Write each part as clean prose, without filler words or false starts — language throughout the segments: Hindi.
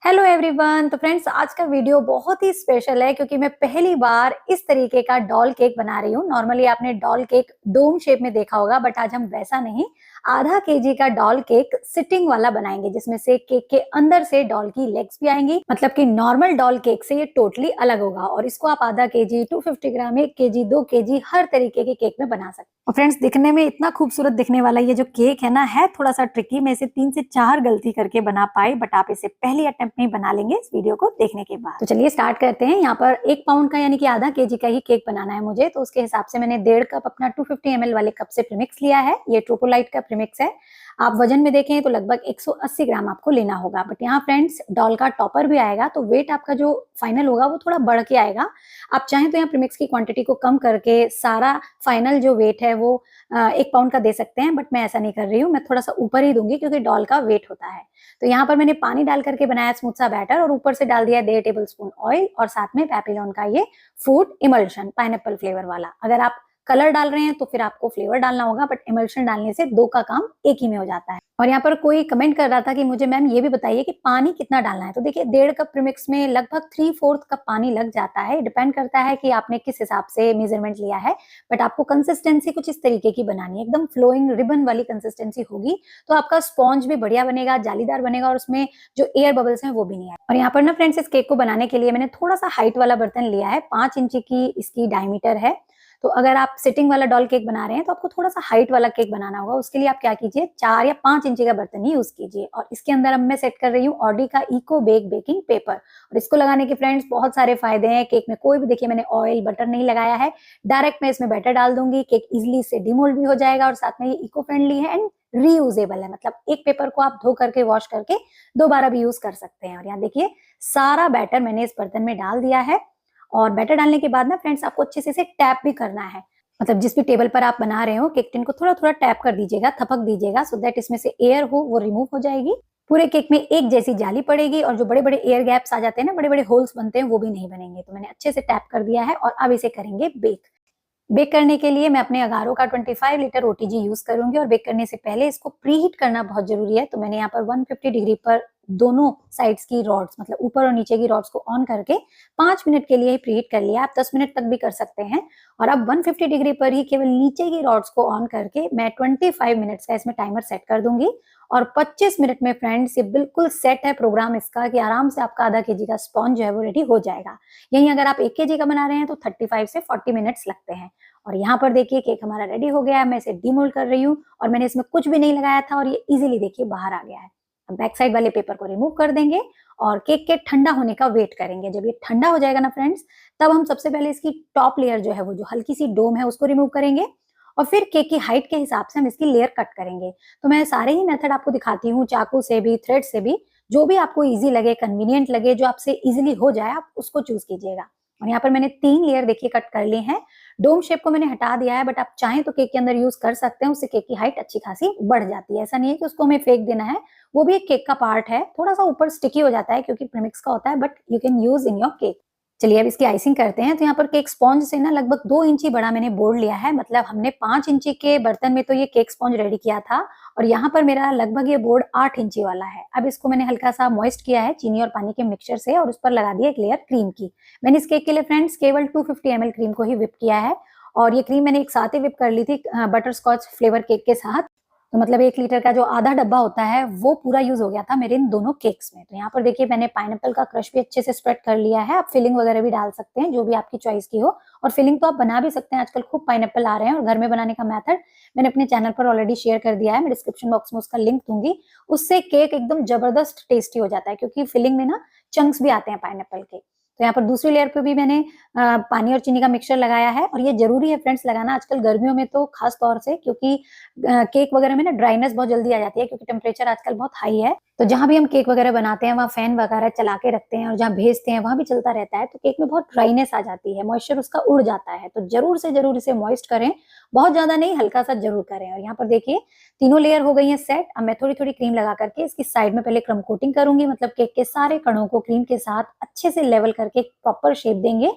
Hello everyone. तो फ्रेंड्स, आज का वीडियो बहुत ही स्पेशल है क्योंकि मैं पहली बार इस तरीके का डॉल केक बना रही हूँ। नॉर्मली आपने डॉल केक डोम शेप में देखा होगा, बट आज हम वैसा नहीं, आधा केजी का डॉल केक सिटिंग वाला बनाएंगे, जिसमें से केक के अंदर से डॉल की लेग्स भी आएंगी। मतलब कि नॉर्मल डॉल केक से ये टोटली अलग होगा और इसको आप आधा केजी, 250 ग्राम, 1 केजी, 2 केजी हर तरीके के केक में बना सकते हैं। और फ्रेंड्स, दिखने में इतना खूबसूरत दिखने वाला ये जो केक है ना, है थोड़ा सा ट्रिकी। मैं इसे 3 से 4 गलती करके बना पाई, बट आप इसे पहली अटेम्प्ट में बना लेंगे इस वीडियो को देखने के बाद। तो चलिए स्टार्ट करते हैं। यहाँ पर 1 पाउंड का यानी कि आधा केजी का ही केक बनाना है मुझे, तो उसके हिसाब से मैंने 1.5 कप अपना 250 ml वाले कप से प्रीमिक्स लिया है। ये ट्रोपोलाइट का प्रीमिक्स है। आप वजन में देखें तो लगभग 180 ग्राम आपको लेना होगा। बट यहाँ फ्रेंड्स, डॉल का टॉपर भी आएगा, तो वेट आपका जो फाइनल होगा वो थोड़ा बढ़ के आएगा। आप चाहें तो यहाँ प्रीमिक्स की क्वांटिटी को कम करके सारा फाइनल जो वेट है वो 1 पाउंड का दे सकते हैं, बट मैं ऐसा नहीं कर रही हूँ। मैं थोड़ा सा ऊपर ही दूंगी क्योंकि डॉल का वेट होता है। तो यहाँ पर मैंने पानी डाल करके बनाया स्मूथ सा बैटर और ऊपर से डाल दिया 1.5 टेबल स्पून ऑयल और साथ में पैपिलोन का ये फूड इमल्शन, पाइनएप्पल फ्लेवर वाला। अगर आप कलर डाल रहे हैं तो फिर आपको फ्लेवर डालना होगा, बट इमल्शन डालने से 2 का काम एक ही में हो जाता है। और यहाँ पर कोई कमेंट कर रहा था कि मुझे मैम ये भी बताइए कि पानी कितना डालना है। तो देखिए, 1.5 कप प्रीमिक्स में लगभग 3/4 कप पानी लग जाता है। डिपेंड करता है कि आपने किस हिसाब से मेजरमेंट लिया है, बट आपको कंसिस्टेंसी कुछ इस तरीके की बनानी है, एकदम फ्लोइंग रिबन वाली कंसिस्टेंसी होगी, तो आपका स्पॉन्ज भी बढ़िया बनेगा, जालीदार बनेगा और उसमें जो एयर बबल्स हैं वो भी नहीं आए। और यहाँ पर ना फ्रेंड्स, इस केक को बनाने के लिए मैंने थोड़ा सा हाइट वाला बर्तन लिया है। 5 इंच की इसकी डायमीटर है। तो अगर आप सिटिंग वाला डॉल केक बना रहे हैं तो आपको थोड़ा सा हाइट वाला केक बनाना होगा। उसके लिए आप क्या कीजिए, 4 या 5 इंच का बर्तन ही यूज कीजिए। और इसके अंदर अब मैं सेट कर रही हूँ ऑडी का इको बेक बेकिंग पेपर। और इसको लगाने के फ्रेंड्स बहुत सारे फायदे हैं। केक में कोई भी, देखिए मैंने ऑयल बटर नहीं लगाया है, डायरेक्ट मैं इसमें बैटर डाल दूंगी। केक इजिली से डिमोल्ड भी हो जाएगा और साथ में ये इको फ्रेंडली है एंड रीयूजेबल है। मतलब एक पेपर को आप धो करके वॉश करके दोबारा भी यूज कर सकते हैं। और यहाँ देखिए, सारा बैटर मैंने इस बर्तन में डाल दिया है। और बैटर डालने के बाद ना फ्रेंड्स, आपको अच्छे से इसे टैप भी करना है। मतलब जिस भी टेबल पर आप बना रहे हो, केक टिन को थोड़ा थोड़ा टैप कर दीजिएगा, थपक दीजिएगा, सो दैट इसमें से एयर हो वो रिमूव हो जाएगी। पूरे केक में एक जैसी जाली पड़ेगी और जो बड़े बड़े एयर गैप्स आ जाते हैं ना, बड़े बड़े होल्स बनते हैं, वो भी नहीं बनेंगे। तो मैंने अच्छे से टैप कर दिया है और अब इसे करेंगे बेक। बेक करने के लिए मैं अपने अगारो का 25 लीटर ओटीजी यूज करूंगी। और बेक करने से पहले इसको प्रीहीट करना बहुत जरूरी है। तो मैंने यहाँ पर 150 डिग्री पर दोनों साइड्स की रॉड्स, मतलब ऊपर और नीचे की रॉड्स को ऑन करके 5 मिनट के लिए ही प्रीहीट कर लिया। आप 10 मिनट तक भी कर सकते हैं। और अब 150 डिग्री पर ही केवल नीचे की रॉड्स को ऑन करके मैं 25 मिनट्स का इसमें टाइमर सेट कर दूंगी। और 25 मिनट में फ्रेंड्स, ये बिल्कुल सेट है प्रोग्राम इसका कि आराम से आपका आधा केजी का स्पॉन्ज जो है वो रेडी हो जाएगा। यही अगर आप 1 केजी का बना रहे हैं तो 35 से 40 मिनट्स लगते हैं। और यहाँ पर देखिए, केक हमारा रेडी हो गया है। मैं इसे डीमोल्ड कर रही हूँ और मैंने इसमें कुछ भी नहीं लगाया था और ये इजीली देखिए बाहर आ गया है। अब बैक साइड वाले पेपर को रिमूव कर देंगे और केक के ठंडा होने का वेट करेंगे। जब ये ठंडा हो जाएगा ना फ्रेंड्स, तब हम सबसे पहले इसकी टॉप लेयर जो है वो, जो हल्की सी डोम है, उसको रिमूव करेंगे। और फिर केक की हाइट के हिसाब से हम इसकी लेयर कट करेंगे। तो मैं सारे ही मेथड आपको दिखाती हूँ, चाकू से भी, थ्रेड से भी, जो भी आपको इजी लगे, कन्वीनियंट लगे, जो आपसे इजीली हो जाए, आप उसको चूज कीजिएगा। और यहाँ पर मैंने 3 लेयर देखिए कट कर ली हैं। डोम शेप को मैंने हटा दिया है, बट आप चाहें तो केक के अंदर यूज कर सकते हैं। उससे केक की हाइट अच्छी खासी बढ़ जाती है। ऐसा नहीं है कि उसको हमें फेंक देना है, वो भी एक केक का पार्ट है। थोड़ा सा ऊपर स्टिकी हो जाता है क्योंकि प्रीमिक्स का होता है, but you can use in your cake. चलिए अब इसकी आइसिंग करते हैं। तो यहाँ पर केक स्पॉन्ज से ना लगभग 2 इंची बड़ा मैंने बोर्ड लिया है। मतलब हमने 5 इंची के बर्तन में तो ये केक स्पॉन्ज रेडी किया था और यहाँ पर मेरा लगभग ये बोर्ड 8 इंची वाला है। अब इसको मैंने हल्का सा मॉइस्ट किया है चीनी और पानी के मिक्सचर से और उस पर लगा दिया एक लेयर क्रीम की। मैंने इस केक के लिए फ्रेंड्स केवल 250 ml क्रीम को ही विप किया है। और ये क्रीम मैंने एक साथ ही विप कर ली थी बटर स्कॉच फ्लेवर केक के साथ। तो मतलब 1 लीटर का जो आधा डब्बा होता है वो पूरा यूज हो गया था मेरे इन दोनों केक्स में। तो यहाँ पर देखिए, मैंने पाइनएप्पल का क्रश भी अच्छे से स्प्रेड कर लिया है। आप फिलिंग वगैरह भी डाल सकते हैं, जो भी आपकी चॉइस की हो। और फिलिंग तो आप बना भी सकते हैं, आजकल खूब पाइनएप्पल आ रहे हैं। और घर में बनाने का मेथड मैंने अपने चैनल पर ऑलरेडी शेयर कर दिया है, मैं डिस्क्रिप्शन बॉक्स में उसका लिंक दूंगी। उससे केक एकदम जबरदस्त टेस्टी हो जाता है क्योंकि फिलिंग में ना चंक्स भी आते हैं पाइनएप्पल के। तो यहाँ पर दूसरी लेयर पे भी मैंने पानी और चीनी का मिक्सचर लगाया है। और ये जरूरी है फ्रेंड्स लगाना आजकल गर्मियों में तो खास तौर से, क्योंकि केक वगैरह में ना ड्राइनेस बहुत जल्दी आ जाती है क्योंकि टेम्परेचर आजकल बहुत हाई है। तो जहां भी हम केक वगैरह बनाते हैं वहाँ फैन वगैरह चला के रखते हैं और जहाँ भेजते हैं वहां भी चलता रहता है, तो केक में बहुत ड्राइनेस आ जाती है, मॉइस्चर उसका उड़ जाता है। तो जरूर से जरूर इसे मॉइस्ट करें, बहुत ज्यादा नहीं, हल्का सा जरूर करें। और यहाँ पर देखिए, तीनों लेयर हो गई है सेट। अब मैं थोड़ी थोड़ी क्रीम लगा करके इसकी साइड में पहले क्रम कोटिंग करूंगी। मतलब केक के सारे कणों को क्रीम के साथ अच्छे से लेवल करके प्रॉपर शेप देंगे।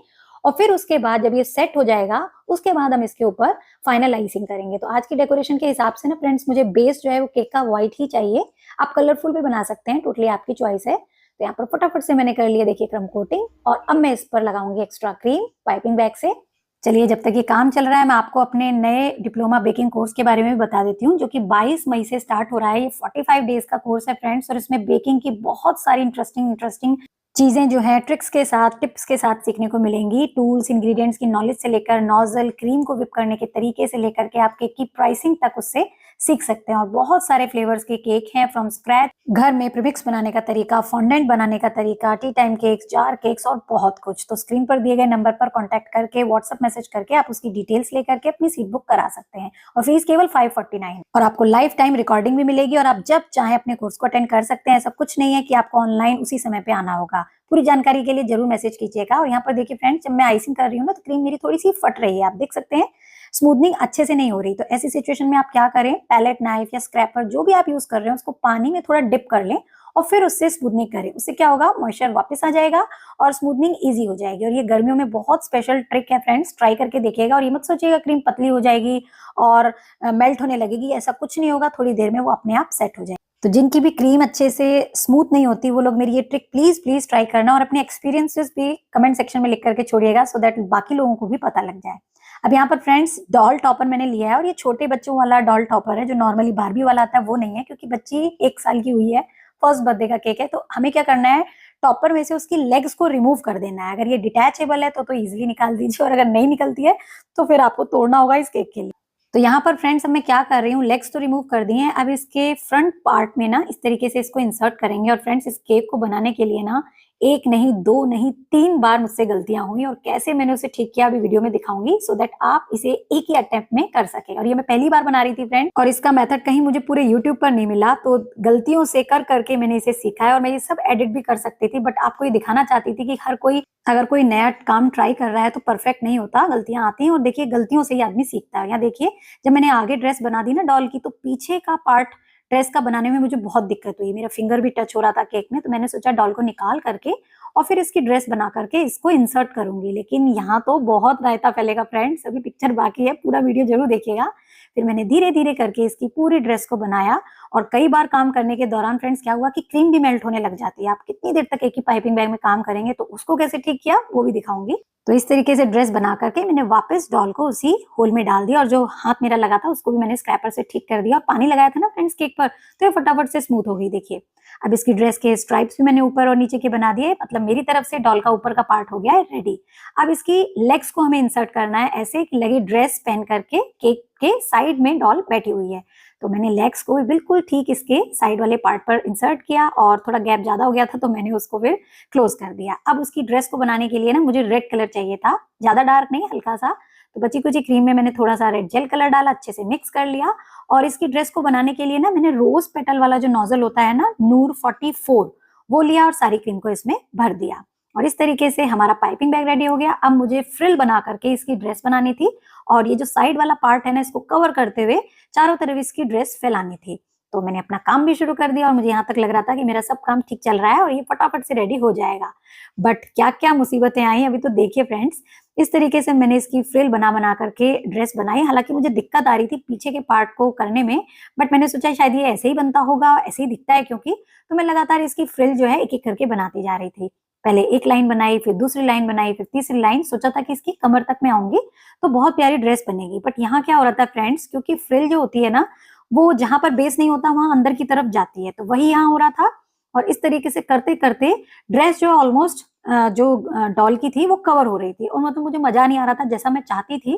और फिर उसके बाद जब ये सेट हो जाएगा, उसके बाद हम इसके ऊपर फाइनल आइसिंग करेंगे। तो आज की डेकोरेशन के हिसाब से ना फ्रेंड्स, मुझे बेस जो है वो केक का व्हाइट ही चाहिए। आप कलरफुल भी बना सकते हैं, टोटली आपकी चॉइस है। तो यहाँ पर फटाफट से मैंने कर लिया देखिए क्रम कोटिंग, और अब मैं इस पर लगाऊंगी एक्स्ट्रा क्रीम पाइपिंग बैग से। चलिए जब तक ये काम चल रहा है मैं आपको अपने नए डिप्लोमा बेकिंग कोर्स के बारे में भी बता देती हूँ, जो कि 22 मई से स्टार्ट हो रहा है। ये 45 डेज का कोर्स है फ्रेंड्स, और इसमें बेकिंग की बहुत सारी इंटरेस्टिंग चीजें जो है ट्रिक्स के साथ, टिप्स के साथ सीखने को मिलेंगी। टूल्स, इंग्रेडिएंट्स की नॉलेज से लेकर नोजल, क्रीम को विप करने के तरीके से लेकर के आप केक की प्राइसिंग तक उससे सीख सकते हैं। और बहुत सारे फ्लेवर्स के केक हैं फ्रॉम स्क्रैच, घर में प्रीमिक्स बनाने का तरीका, फॉन्डेंट बनाने का तरीका, T time cakes, jar cakes और बहुत कुछ। तो स्क्रीन पर दिए गए नंबर पर कॉन्टैक्ट करके व्हाट्सएप मैसेज करके आप उसकी डिटेल्स लेकर के अपनी सीट बुक करा सकते हैं, और फीस केवल 549। और आपको लाइफ टाइम रिकॉर्डिंग भी मिलेगी, और आप जब चाहे अपने कोर्स को अटेंड कर सकते हैं। ऐसा कुछ नहीं है कि आपको ऑनलाइन उसी समय पे आना होगा। पूरी जानकारी के लिए जरूर मैसेज कीजिएगा। और यहाँ पर देखिए फ्रेंड्स, जब मैं आइसिंग कर रही हूँ ना तो क्रीम मेरी थोड़ी सी फट रही है, आप देख सकते हैं, स्मूथनिंग अच्छे से नहीं हो रही। तो ऐसी सिचुएशन में आप क्या करें, पैलेट नाइफ या स्क्रैपर जो भी आप यूज कर रहे हैं उसको पानी में थोड़ा डिप कर लें और फिर उससे स्मूथनिंग करें। उससे क्या होगा, मॉइस्चर वापस आ जाएगा और स्मूथनिंग इजी हो जाएगी। और ये गर्मियों में बहुत स्पेशल ट्रिक है फ्रेंड्स, ट्राई करके देखिएगा। और ये मत सोचिएगा क्रीम पतली हो जाएगी और मेल्ट होने लगेगी, ऐसा कुछ नहीं होगा। थोड़ी देर में वो अपने आप सेट हो जाएगी। तो जिनकी भी क्रीम अच्छे से स्मूथ नहीं होती वो लोग मेरी ये ट्रिक प्लीज प्लीज ट्राई करना, और अपने एक्सपीरियंसेस भी कमेंट सेक्शन में लिख करके छोड़िएगा, सो दैट बाकी लोगों को भी पता लग जाए। अब यहाँ पर फ्रेंड्स डॉल टॉपर मैंने लिया है, और ये छोटे बच्चों वाला डॉल टॉपर है, जो नॉर्मली बारबी वाला आता है वो नहीं है, क्योंकि बच्ची 1 साल की हुई है, फर्स्ट बर्थडे का केक है। तो हमें क्या करना है, टॉपर में से उसकी लेग्स को रिमूव कर देना है। अगर ये डिटैचेबल है तो इजिली निकाल दीजिए, और अगर नहीं निकलती है तो फिर आपको तोड़ना होगा इस केक के लिए। तो यहाँ पर फ्रेंड्स अब मैं क्या कर रही हूँ, लेग्स तो रिमूव कर दिए हैं, अब इसके फ्रंट पार्ट में ना इस तरीके से इसको इंसर्ट करेंगे। और फ्रेंड्स इस केक को बनाने के लिए ना 1 नहीं 2 नहीं 3 बार मुझसे गलतियां हुई, और कैसे मैंने उसे ठीक किया अभी वीडियो में दिखाऊंगी, सो दैट आप इसे एक ही अटेम्प्ट में कर सके। और ये मैं पहली बार बना रही थी फ्रेंड, और इसका मेथड कहीं मुझे पूरे यूट्यूब पर नहीं मिला, तो गलतियों से कर करके मैंने इसे सीखा है। और मैं ये सब एडिट भी कर सकती थी, बट आपको ये दिखाना चाहती थी कि हर कोई अगर कोई नया काम ट्राई कर रहा है तो परफेक्ट नहीं होता, गलतियां आती हैं। और देखिए गलतियों से ही आदमी सीखता है। यहाँ देखिए जब मैंने आगे ड्रेस बना दी ना डॉल की, तो पीछे का पार्ट ड्रेस का बनाने में मुझे बहुत दिक्कत हुई। मेरा फिंगर भी टच हो रहा था केक में, तो मैंने सोचा डॉल को निकाल करके और फिर इसकी ड्रेस बना करके इसको इंसर्ट करूंगी। लेकिन यहाँ तो बहुत रायता फैलेगा फ्रेंड्स, अभी पिक्चर बाकी है, पूरा वीडियो जरूर देखिएगा। फिर मैंने धीरे धीरे करके इसकी पूरी ड्रेस को बनाया, और कई बार काम करने के दौरान फ्रेंड्स क्या हुआ कि क्रीम भी मेल्ट होने लग जाती है। आप कितनी देर तक एक ही पाइपिंग बैग में काम करेंगे, तो उसको कैसे ठीक किया वो भी दिखाऊंगी। तो इस तरीके से ड्रेस बना करके मैंने वापस डॉल को उसी होल में डाल दिया, और जो हाथ मेरा लगा था उसको भी मैंने स्क्रैपर से ठीक कर दिया। और पानी लगाया था ना फ्रेंड्स केक पर, तो ये फटाफट से स्मूथ हो गई। देखिए अब इसकी ड्रेस के स्ट्राइप्स भी मैंने ऊपर और नीचे के बना दिए, मतलब मेरी तरफ से डॉल का ऊपर का पार्ट हो गया है रेडी। अब इसकी लेग्स को हमें इंसर्ट करना है ऐसे कि लगे ड्रेस पहन करके केक के साइड में डॉल बैठी हुई है। तो मैंने लेग्स को बिल्कुल ठीक इसके साइड वाले पार्ट पर इंसर्ट किया, और थोड़ा गैप ज्यादा हो गया था तो मैंने उसको फिर क्लोज कर दिया। अब उसकी ड्रेस को बनाने के लिए ना मुझे रेड कलर चाहिए था, ज्यादा डार्क नहीं, हल्का सा। तो बची कुची क्रीम में मैंने थोड़ा सा रेड जेल कलर डाला, अच्छे से मिक्स कर लिया। और इसकी ड्रेस को बनाने के लिए ना मैंने रोज पेटल वाला जो नोजल होता है ना, नूर 44, वो लिया और सारी क्रीम को इसमें भर दिया। और इस तरीके से हमारा पाइपिंग बैग रेडी हो गया। अब मुझे फ्रिल बना करके इसकी ड्रेस बनानी थी, और ये जो साइड वाला पार्ट है ना, इसको कवर करते हुए चारों तरफ इसकी ड्रेस फैलानी थी। तो मैंने अपना काम भी शुरू कर दिया, और मुझे यहाँ तक लग रहा था कि मेरा सब काम ठीक चल रहा है और ये फटाफट से रेडी हो जाएगा। बट क्या क्या मुसीबतें आई अभी तो देखिए फ्रेंड्स। इस तरीके से मैंने इसकी फ्रिल बना करके ड्रेस बनाई। हालांकि मुझे दिक्कत आ रही थी पीछे के पार्ट को करने में, बट मैंने सोचा शायद ये ऐसे ही बनता होगा, ऐसे ही दिखता है क्योंकि, तो मैं लगातार इसकी फ्रिल जो है एक एक करके बनाती जा रही थी। पहले एक लाइन बनाई, फिर दूसरी लाइन बनाई, फिर तीसरी लाइन। सोचा था कि इसकी कमर तक मैं आऊंगी तो बहुत प्यारी ड्रेस बनेगी। बट यहाँ क्या हो रहा था फ्रेंड्स, क्योंकि फ्रिल जो होती है ना, वो जहां पर बेस नहीं होता वहां अंदर की तरफ जाती है, तो वही यहाँ हो रहा था। और इस तरीके से करते करते ड्रेस जो ऑलमोस्ट जो डॉल की थी वो कवर हो रही थी, और मतलब मुझे मजा नहीं आ रहा था, जैसा मैं चाहती थी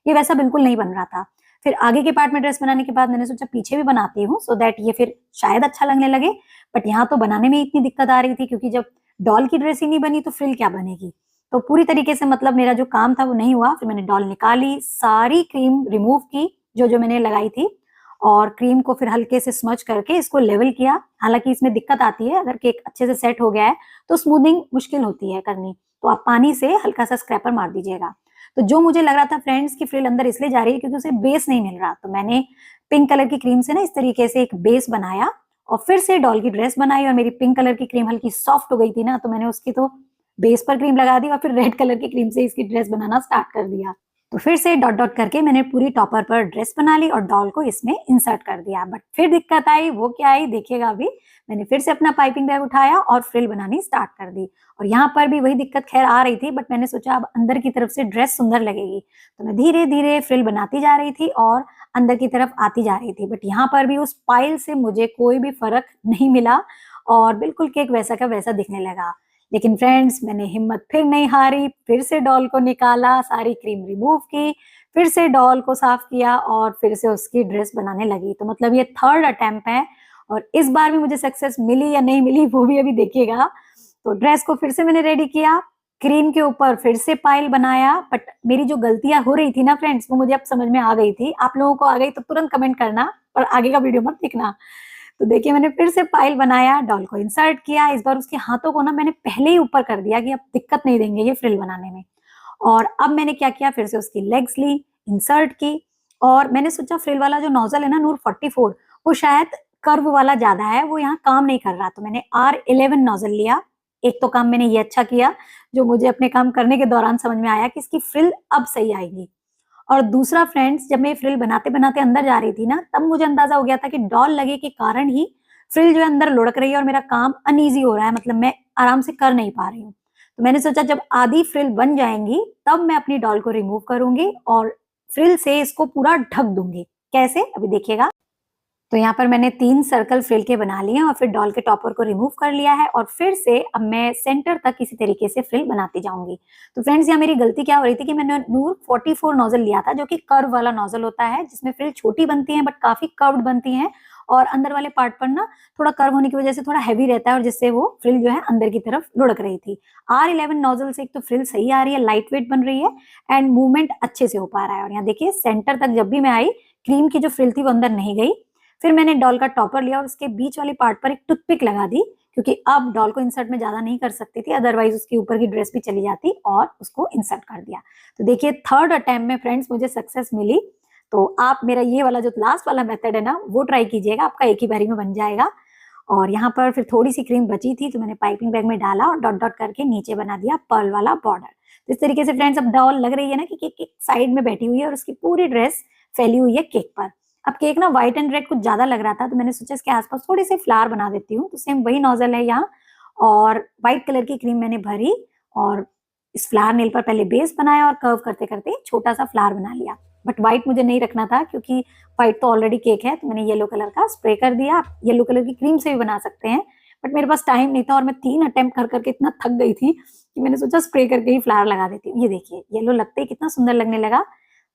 ये वैसा बिल्कुल नहीं बन रहा था। फिर आगे के पार्ट में ड्रेस बनाने के बाद मैंने सोचा पीछे भी बनाती हूँ, सो दैट ये फिर शायद अच्छा लगने लगे। बट यहाँ तो बनाने में इतनी दिक्कत आ रही थी, क्योंकि जब डॉल की ड्रेस ही नहीं बनी तो फ्रिल क्या बनेगी। तो पूरी तरीके से मतलब मेरा जो काम था वो नहीं हुआ। फिर मैंने डॉल निकाली, सारी क्रीम रिमूव की जो जो मैंने लगाई थी, और क्रीम को फिर हल्के से स्मच करके इसको लेवल किया। हालांकि इसमें दिक्कत आती है, अगर केक अच्छे से सेट हो गया है तो स्मूथिंग मुश्किल होती है करनी, तो आप पानी से हल्का सा स्क्रैपर मार दीजिएगा। तो जो मुझे लग रहा था फ्रेंड्स की फ्रिल अंदर इसलिए जा रही है क्योंकि उसे बेस नहीं मिल रहा, तो मैंने पिंक कलर की क्रीम से ना इस तरीके से एक बेस बनाया, और फिर से डॉल की ड्रेस बनाई। और मेरी पिंक कलर की क्रीम हल्की सॉफ्ट हो गई थी ना, तो मैंने उसकी तो बेस पर क्रीम लगा दी, और फिर रेड कलर की क्रीम से इसकी ड्रेस बनाना स्टार्ट कर दिया। तो फिर से डॉट डॉट करके मैंने पूरी टॉपर पर ड्रेस बना ली और डॉल को इसमें इंसर्ट कर दिया। बट फिर दिक्कत आई, वो क्या आई देखिएगा अभी। मैंने फिर से अपना पाइपिंग बैग उठाया और फ्रिल बनानी स्टार्ट कर दी। और यहाँ पर भी वही दिक्कत खैर आ रही थी, बट मैंने सोचा अब अंदर की तरफ से ड्रेस सुंदर लगेगी, तो मैं धीरे धीरे फ्रिल बनाती जा रही थी और अंदर की तरफ आती जा रही थी। बट यहाँ पर भी उस पाइल से मुझे कोई भी फर्क नहीं मिला और बिल्कुल केक वैसा का वैसा दिखने लगा। लेकिन फ्रेंड्स, मैंने हिम्मत फिर नहीं हारी, फिर से डॉल को निकाला, सारी क्रीम रिमूव की, फिर से डॉल को साफ किया और फिर से उसकी ड्रेस बनाने लगी। तो मतलब ये थर्ड अटेम्प्ट है और इस बार भी मुझे सक्सेस मिली या नहीं मिली वो भी अभी देखिएगा। तो ड्रेस को फिर से मैंने रेडी किया, क्रीम के ऊपर फिर से पाइल बनाया। बट मेरी जो गलतियां हो रही थी ना फ्रेंड्स, वो मुझे अब समझ में आ गई थी। आप लोगों को आ गई तो तुरंत कमेंट करना, पर आगे का वीडियो मत देखना। तो देखिए मैंने फिर से पाइल बनाया, डॉल को इंसर्ट किया। इस बार उसके हाथों को ना मैंने पहले ही ऊपर कर दिया कि अब दिक्कत नहीं देंगे ये फ्रिल बनाने में। और अब मैंने क्या किया, फिर से उसकी लेग्स ली, इंसर्ट की और मैंने सोचा फ्रिल वाला जो नोजल है ना नूर 44, वो शायद कर्व वाला ज्यादा है, वो यहाँ काम नहीं कर रहा। तो मैंने R11 नोजल लिया। एक तो काम मैंने ये अच्छा किया जो मुझे अपने काम करने के दौरान समझ में आया कि इसकी फ्रिल अब सही आएगी। और दूसरा फ्रेंड्स, जब मैं फ्रिल बनाते बनाते अंदर जा रही थी ना, तब मुझे अंदाजा हो गया था कि डॉल लगे के कारण ही फ्रिल जो है अंदर लुढ़क रही है और मेरा काम अनईजी हो रहा है, मतलब मैं आराम से कर नहीं पा रही हूँ। तो मैंने सोचा जब आधी फ्रिल बन जाएंगी तब मैं अपनी डॉल को रिमूव करूंगी और फ्रिल से इसको पूरा ढक दूंगी। कैसे, अभी देखिएगा। तो यहाँ पर मैंने 3 सर्कल फ्रिल के बना लिए और फिर डॉल के टॉपर को रिमूव कर लिया है और फिर से अब मैं सेंटर तक इसी तरीके से फ्रिल बनाती जाऊंगी। तो फ्रेंड्स, यहाँ मेरी गलती क्या हो रही थी कि मैंने नूर 44 नोजल लिया था, जो कि कर्व वाला नोजल होता है, जिसमें फ्रिल छोटी बनती है बट काफी कर्व्ड बनती है और अंदर वाले पार्ट पर ना थोड़ा कर्व होने की वजह से थोड़ा हैवी रहता है और जिससे वो फ्रिल जो है अंदर की तरफ लुढ़क रही थी। R11 नोजल से एक तो फ्रिल सही आ रही है, लाइट वेट बन रही है एंड मूवमेंट अच्छे से हो पा रहा है। और यहाँ देखिए सेंटर तक जब भी मैं आई, क्रीम की जो फ्रिल थी वो अंदर नहीं गई। फिर मैंने डॉल का टॉपर लिया और उसके बीच वाले पार्ट पर एक टूथपिक लगा दी, क्योंकि अब डॉल को इंसर्ट में ज्यादा नहीं कर सकती थी, अदरवाइज उसके ऊपर की ड्रेस भी चली जाती, और उसको इंसर्ट कर दिया। तो देखिए थर्ड अटेम्प्ट में फ्रेंड्स मुझे सक्सेस मिली। तो आप मेरा ये वाला जो लास्ट वाला मेथड है ना वो ट्राई कीजिएगा, आपका एक ही बारी में बन जाएगा। और यहाँ पर फिर थोड़ी सी क्रीम बची थी तो मैंने पाइपिंग बैग में डाला और डॉट डॉट करके नीचे बना दिया पर्ल वाला बॉर्डर। तो इस तरीके से फ्रेंड्स अब डॉल लग रही है ना कि केक एक साइड में बैठी हुई है और उसकी पूरी ड्रेस फैली हुई है केक पर। अब केक ना व्हाइट एंड रेड कुछ ज्यादा लग रहा था, तो मैंने सोचा इसके आसपास थोड़े से फ्लावर बना देती हूँ। तो सेम वही नोजल है यहाँ और व्हाइट कलर की क्रीम मैंने भरी और इस फ्लावर नेल पर पहले बेस बनाया और कर्व करते करते छोटा सा फ्लावर बना लिया। बट व्हाइट मुझे नहीं रखना था क्योंकि व्हाइट तो ऑलरेडी केक है, तो मैंने येलो कलर का स्प्रे कर दिया। येलो कलर की क्रीम से भी बना सकते हैं, बट मेरे पास टाइम नहीं था और मैं 3 अटेम्प्ट कर करके इतना थक गई थी कि मैंने सोचा स्प्रे करके ही फ्लावर लगा देती हूँ। ये देखिए येलो लगते ही कितना सुंदर लगने लगा।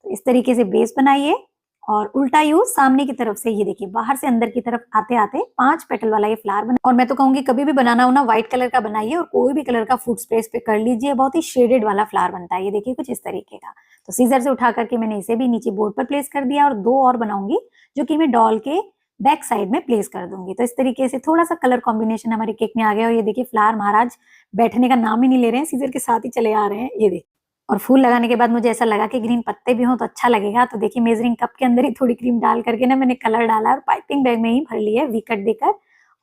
तो इस तरीके से बेस बनाइए और उल्टा यूज सामने की तरफ से, ये देखिए बाहर से अंदर की तरफ आते आते 5 पेटल वाला ये फ्लावर बना। और मैं तो कहूंगी कभी भी बनाना हो ना व्हाइट कलर का बनाइए और कोई भी कलर का फूड स्प्रे पे कर लीजिए, बहुत ही शेडेड वाला फ्लावर बनता है। ये देखिए कुछ इस तरीके का। तो सीजर से उठा करके मैंने इसे भी नीचे बोर्ड पर प्लेस कर दिया और 2 और बनाऊंगी जो कि मैं डॉल के बैक साइड में प्लेस कर दूंगी। तो इस तरीके से थोड़ा सा कलर कॉम्बिनेशन हमारे केक में आ गया और ये देखिए फ्लावर महाराज बैठने का नाम ही नहीं ले रहे हैं, सीजर के साथ ही चले आ रहे हैं। ये देखिए, और फूल लगाने के बाद मुझे ऐसा लगा कि ग्रीन पत्ते भी हों तो अच्छा लगेगा। तो देखिए मेजरिंग कप के अंदर ही थोड़ी क्रीम डाल करके ना मैंने कलर डाला और पाइपिंग बैग में ही भर लिया वी कट देकर।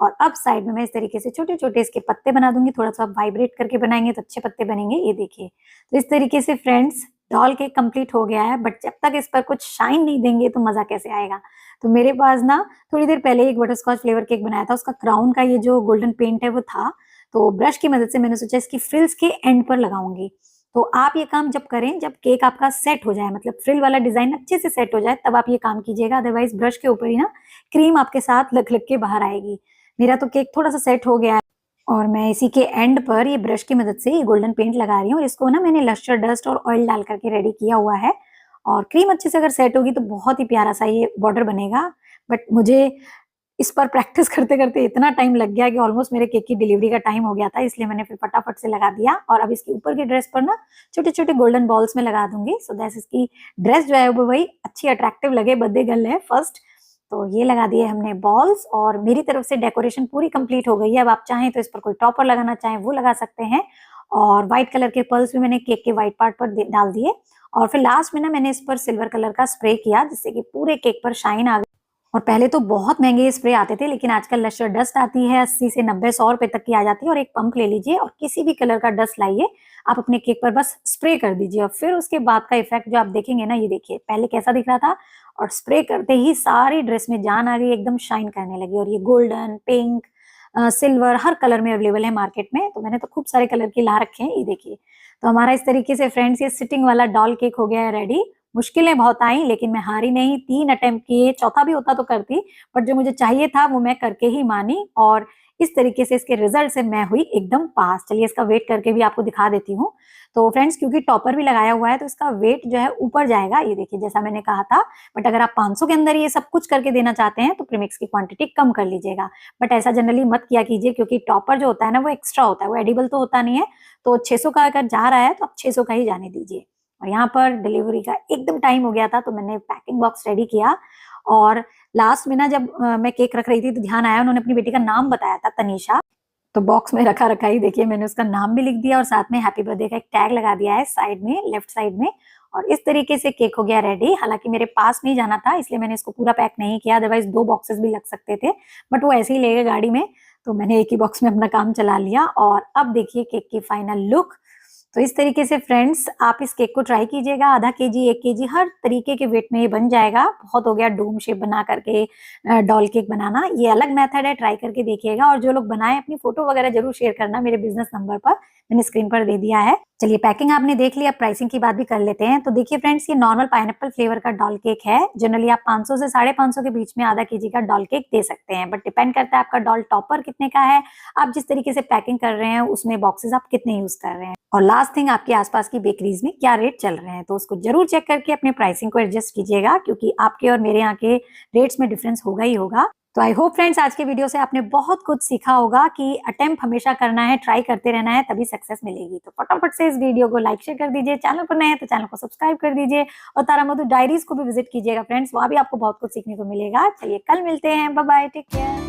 और अब साइड में मैं इस तरीके से छोटे छोटे इसके पत्ते बना दूंगी, थोड़ा सा वाइब्रेट करके बनाएंगे तो अच्छे पत्ते बनेंगे। ये देखिए, तो इस तरीके से फ्रेंड्स डॉल केक कंप्लीट हो गया है, बट जब तक इस पर कुछ शाइन नहीं देंगे तो मजा कैसे आएगा। तो मेरे पास ना थोड़ी देर पहले एक बटरस्कॉच फ्लेवर केक बनाया था, उसका क्राउन का ये जो गोल्डन पेंट है वो था, तो ब्रश की मदद से मैंने सोचा इसकी फ्रिल्स के एंड पर लगाऊंगी। तो आप ये काम जब करें जब केक आपका सेट हो जाए, मतलब फ्रिल वाला डिजाइन अच्छे से सेट हो जाए, तब आप ये काम कीजिएगा, अदरवाइज ब्रश के ऊपर ही ना क्रीम आपके साथ लग लग के बाहर आएगी। मेरा तो केक थोड़ा सा सेट हो गया है और मैं इसी के एंड पर ये ब्रश की मदद से ये गोल्डन पेंट लगा रही हूँ और इसको ना मैंने लस्टर डस्ट और ऑयल डाल करके रेडी किया हुआ है। और क्रीम अच्छे से अगर सेट होगी तो बहुत ही प्यारा सा ये बॉर्डर बनेगा। बट मुझे इस पर प्रैक्टिस करते करते इतना टाइम लग गया कि ऑलमोस्ट मेरे केक की डिलीवरी का टाइम हो गया था, इसलिए मैंने फिर फटाफट से लगा दिया। और अब इसके ऊपर की ड्रेस पर ना छोटे छोटे गोल्डन बॉल्स में लगा दूंगी, सो दैट इसकी ड्रेस जो है वो वही अच्छी अट्रैक्टिव लगे, बर्थडे गर्ल है फर्स्ट। तो ये लगा दिए हमने बॉल्स और मेरी तरफ से डेकोरेशन पूरी कंप्लीट हो गई है। अब आप चाहें तो इस पर कोई टॉपर लगाना चाहें वो लगा सकते हैं। और व्हाइट कलर के पर्ल्स भी मैंने केक के व्हाइट पार्ट पर डाल दिए और फिर लास्ट में ना मैंने इस पर सिल्वर कलर का स्प्रे किया जिससे कि पूरे केक पर शाइन आ गई। और पहले तो बहुत महंगे स्प्रे आते थे, लेकिन आजकल लश्टर डस्ट आती है 80 से 90 100 रुपए तक की आ जाती है। और एक पंप ले लीजिए और किसी भी कलर का डस्ट लाइए, आप अपने केक पर बस स्प्रे कर दीजिए और फिर उसके बाद का इफेक्ट जो आप देखेंगे ना, ये देखिए पहले कैसा दिख रहा था और स्प्रे करते ही सारी ड्रेस में जान आ गई, एकदम शाइन करने लगी। और ये गोल्डन, पिंक, सिल्वर हर कलर में अवेलेबल है मार्केट में। तो मैंने तो खूब सारे कलर के ला रखे हैं, ये देखिए। तो हमारा इस तरीके से फ्रेंड्स ये सिटिंग वाला डॉल केक हो गया है रेडी। मुश्किलें बहुत आई, लेकिन मैं हारी नहीं, 3 अटेम्प्ट किए, चौथा भी होता तो करती, बट जो मुझे चाहिए था वो मैं करके ही मानी। और इस तरीके से इसके रिजल्ट से मैं हुई एकदम पास। चलिए इसका वेट करके भी आपको दिखा देती हूँ। तो फ्रेंड्स क्योंकि टॉपर भी लगाया हुआ है तो इसका वेट जो है ऊपर जाएगा, ये देखिए जैसा मैंने कहा था। बट अगर आप 500 के अंदर ये सब कुछ करके देना चाहते हैं तो प्रीमिक्स की क्वांटिटी कम कर लीजिएगा। बट ऐसा जनरली मत किया कीजिए, क्योंकि टॉपर जो होता है ना वो एक्स्ट्रा होता है, वो एडिबल तो होता नहीं है। तो 600 का अगर जा रहा है तो आप 600 का ही जाने दीजिए। और यहाँ पर डिलीवरी का एकदम टाइम हो गया था, तो मैंने पैकिंग बॉक्स रेडी किया। और लास्ट में ना जब मैं केक रख रही थी तो ध्यान आया, उन्होंने अपनी बेटी का नाम बताया था, तनीषा। तो बॉक्स में रखा रखा ही देखिए मैंने उसका नाम भी लिख दिया और साथ में हैप्पी बर्थडे का एक टैग लगा दिया है साइड में, लेफ्ट साइड में। और इस तरीके से केक हो गया रेडी। हालांकि मेरे पास नहीं जाना था इसलिए मैंने इसको पूरा पैक नहीं किया, अदरवाइज 2 बॉक्सेस भी लग सकते थे, बट वो ऐसे ही ले गए गाड़ी में। तो मैंने एक ही बॉक्स में अपना काम चला लिया। और अब देखिए केक की फाइनल लुक। तो इस तरीके से फ्रेंड्स आप इस केक को ट्राई कीजिएगा। आधा केजी, 1 केजी हर तरीके के वेट में ये बन जाएगा। बहुत हो गया डोम शेप बना करके डॉल केक बनाना, ये अलग मेथड है, ट्राई करके देखिएगा। और जो लोग बनाए अपनी फोटो वगैरह जरूर शेयर करना मेरे बिजनेस नंबर पर, मैंने स्क्रीन पर दे दिया है। चलिए पैकिंग आपने देख लिया, प्राइसिंग की बात भी कर लेते हैं। तो देखिए फ्रेंड्स ये नॉर्मल पाइनएप्पल फ्लेवर का डॉल केक है। जनरली आप 500 से 550 के बीच में आधा केजी का डॉल केक दे सकते हैं, बट डिपेंड करता है आपका डॉल टॉपर कितने का है, आप जिस तरीके से पैकिंग कर रहे हैं उसमें बॉक्सेस आप कितने यूज कर रहे हैं, और लास्ट थिंग आपके आसपास की बेकरीज में क्या रेट चल रहे हैं। तो उसको जरूर चेक करके अपने प्राइसिंग को एडजस्ट कीजिएगा, क्योंकि आपके और मेरे यहाँ के रेट्स में डिफरेंस होगा ही होगा। तो आई होप फ्रेंड्स आज के वीडियो से आपने बहुत कुछ सीखा होगा कि अटेम्प्ट हमेशा करना है, ट्राई करते रहना है, तभी सक्सेस मिलेगी। तो फटाफट से इस वीडियो को लाइक शेयर कर दीजिए, चैनल पर नए हैं तो चैनल को सब्सक्राइब कर दीजिए, और तारामधु डायरीज को भी विजिट कीजिएगा फ्रेंड्स, वहां भी आपको बहुत कुछ सीखने को मिलेगा। चलिए कल मिलते हैं, बाय बाय, टेक केयर।